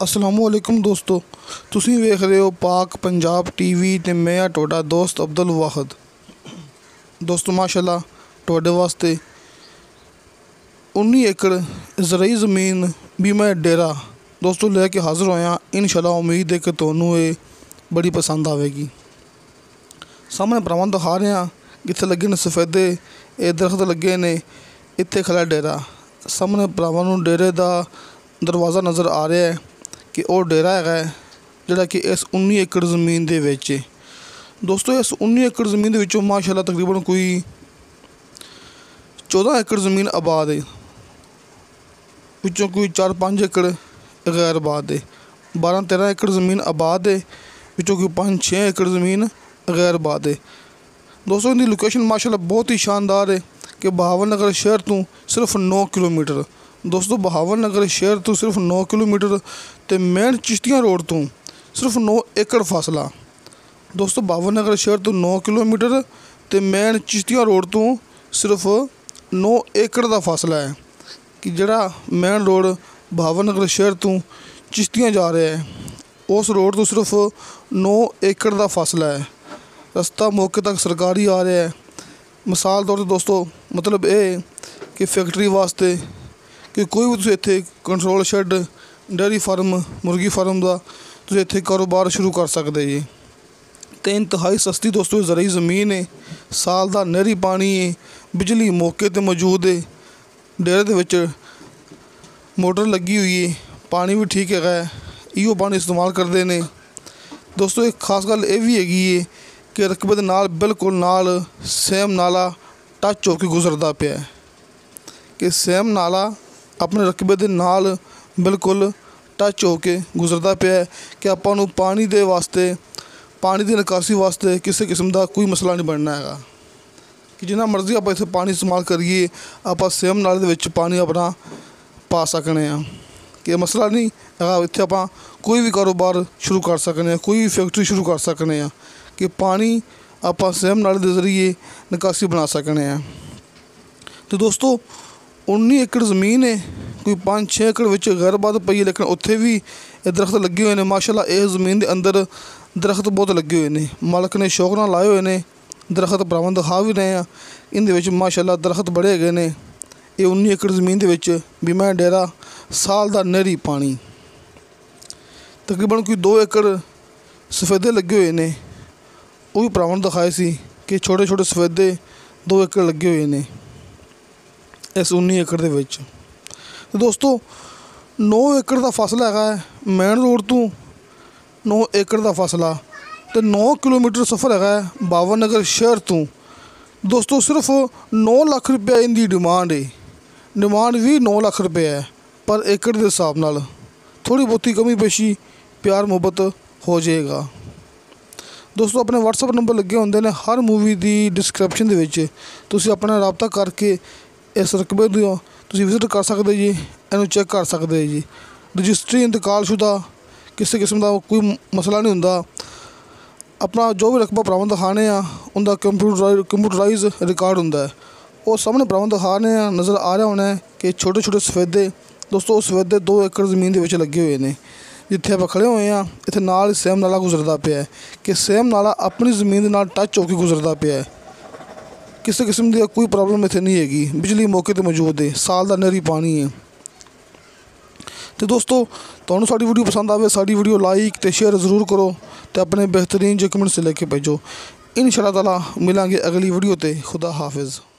अस्सलामुअलैकुम दोस्तों, तुसीं वेख रहे हो पाक पंजाब टीवी ते मैं हाँ तुहाडा दोस्त अब्दुल वाहिद। दोस्तों माशाल्लाह तुहाडे वास्ते 19 एकड़ ज़रई ज़मीन बीमा डेरा दोस्तों लैके हाज़र होया। इंशाअल्लाह उम्मीद है कि तुहानूं ये बड़ी पसंद आवेगी। सामने भरावां दिखा रहे हैं जिथे लगे ने सफेदे ये दरख्त लगे ने, इत्थे खड़ा डेरा। सामने भरावां नूं डेरे दा दरवाज़ा नज़र आ रहा है कि वह डेरा है जिहड़ा कि इस 19 एकड़ ज़मीन दे विच है। दोस्तों इस 19 एकड़ ज़मीन दे विचों माशाअल्लाह तकरीबन कोई 14 एकड़ ज़मीन आबाद है, विचों कोई 4-5 एकड़ गैर आबाद है। 12-13 एकड़ ज़मीन आबाद है, विचों कोई 5-6 एकड़ ज़मीन गैर आबाद है। दोस्तों इनकी लोकेशन माशाअल्लाह बहुत ही शानदार है कि बहावलनगर शहर तो सिर्फ 9 किलोमीटर। दोस्तों बहावलनगर शहर तो सिर्फ 9 किलोमीटर ते मेन चिश्तियां रोड तो सिर्फ 9 एकड़ फासला। दोस्तों बहावलनगर शहर तो 9 किलोमीटर ते मेन चिश्तियां रोड तो सिर्फ 9 एकड़ का फासला है कि जड़ा मेन रोड बहावलनगर शहर तो चिश्तियां जा रहा है, उस रोड तो सिर्फ 9 एकड़ का फासला है। रस्ता मौके तक सरकारी आ रहा है। मिसाल तौर पर दोस्तों मतलब ये कि फैक्ट्री वास्ते कि कोई भी तुसीं इत्थे कंट्रोल शैड, डेयरी फार्म, मुर्गी फार्म का तुसीं इत्थे कारोबार शुरू कर सकते जी। तो इंतहाई सस्ती दोस्तों ज़रई ज़मीन है, साल का नहरी पानी है, बिजली मौके पर मौजूद है, डेरे दे विच मोटर लगी हुई है, पानी भी ठीक है, इहो पानी इस्तेमाल करते हैं। दोस्तों एक खास गल ये भी हैगी है कि रकबे दे नाल बिल्कुल नाल सेम नाला टच होकर गुजरता पिया है कि सेम नाला अपने रकबे दे नाल बिल्कुल टच होके गुजरता पिया है कि आपां नूं पानी दे वास्ते, पानी की निकासी वास्ते किसी किस्म का कोई मसला नहीं बनना है कि जिन्ना मर्जी आप इत्थे पानी इस्तेमाल करिए आप सेम नाले दे विच पानी अपना पा सकने हैं कि मसला नहीं है। इत्थे आपां कोई भी कारोबार शुरू कर सकने हैं, कोई भी फैक्ट्री शुरू कर सकने हैं कि पानी आप सेम नाले के जरिए निकासी बना सकने हैं। तो दोस्तों 19 एकड़ ज़मीन है, कोई 5-6 एकड़ विच गैर आबाद पई है, लेकिन उत्थे भी दरख्त लगे हुए हैं। माशाअल्लाह इस ज़मीन के अंदर दरख्त बहुत लगे हुए हैं, मालक ने शौक नाल लाए हुए हैं। दरख्त भरावां दिखा भी रहे हैं, इहदे विच माशाअल्लाह दरख्त बड़े हैगे ने। ये 19 एकड़ ज़मीन के विच बीमा डेरा, साल का नहरी पानी, तकरीबन कोई 2 एकड़ सफेदे लगे हुए हैं। वो भी भरावां नूं दिखाए सी कि छोटे छोटे सफेदे 2 एकड़ लगे हुए हैं इस 19 एकड़ दे विच। तो दोस्तों 9 एकड़ का फासला है मेन रोड तो, 9 एकड़ का फासला तो 9 किलोमीटर सफ़र है बहावलनगर शहर तो। दोस्तों सिर्फ 9 लाख रुपया इनकी डिमांड है, डिमांड भी 9 लाख रुपया है, पर एकड़ के हिसाब नाल थोड़ी बहुती कमी पेशी प्यार मुहब्बत हो जाएगा। दोस्तों अपने WhatsApp नंबर लगे होंगे ने हर मूवी की डिस्क्रिप्शन दे विच, तुसीं अपना राबता करके इस रकबे को तुसीं विजिट कर सकते जी, इनू चैक कर सकते जी। रजिस्ट्री इंतकालशुदा किसी किस्म का कोई मसला नहीं होंदा। अपना जो भी रकबा भरावां दिखाने उनका कंप्यूटराइज रिकॉर्ड होंदा है, वो सामने भरावां दिखाने नज़र आ रहा होना है कि छोटे छोटे सफेदे दोस्तों सफेदे 2 एकड़ ज़मीन के विच लगे हुए हैं। जिथे आप खड़े हुए हैं इत्थे नाल सेम नाला गुजरता पिया है कि सेम नाला अपनी ज़मीन के नाल टच होकर गुजरता पिया है, किसी किस्म की कोई प्रॉब्लम इत्थे नहीं हैगी, बिजली मौके पर मौजूद है, साल का नहरी पानी है। तो दोस्तों तुहानूं साडी वीडियो पसंद आवे साडी वीडियो लाइक ते शेयर ज़रूर करो तो अपने बेहतरीन जो कमेंट्स लेके भेजो। इंशाअल्लाह ताला मिलांगे अगली वीडियो ते। खुदा हाफिज़।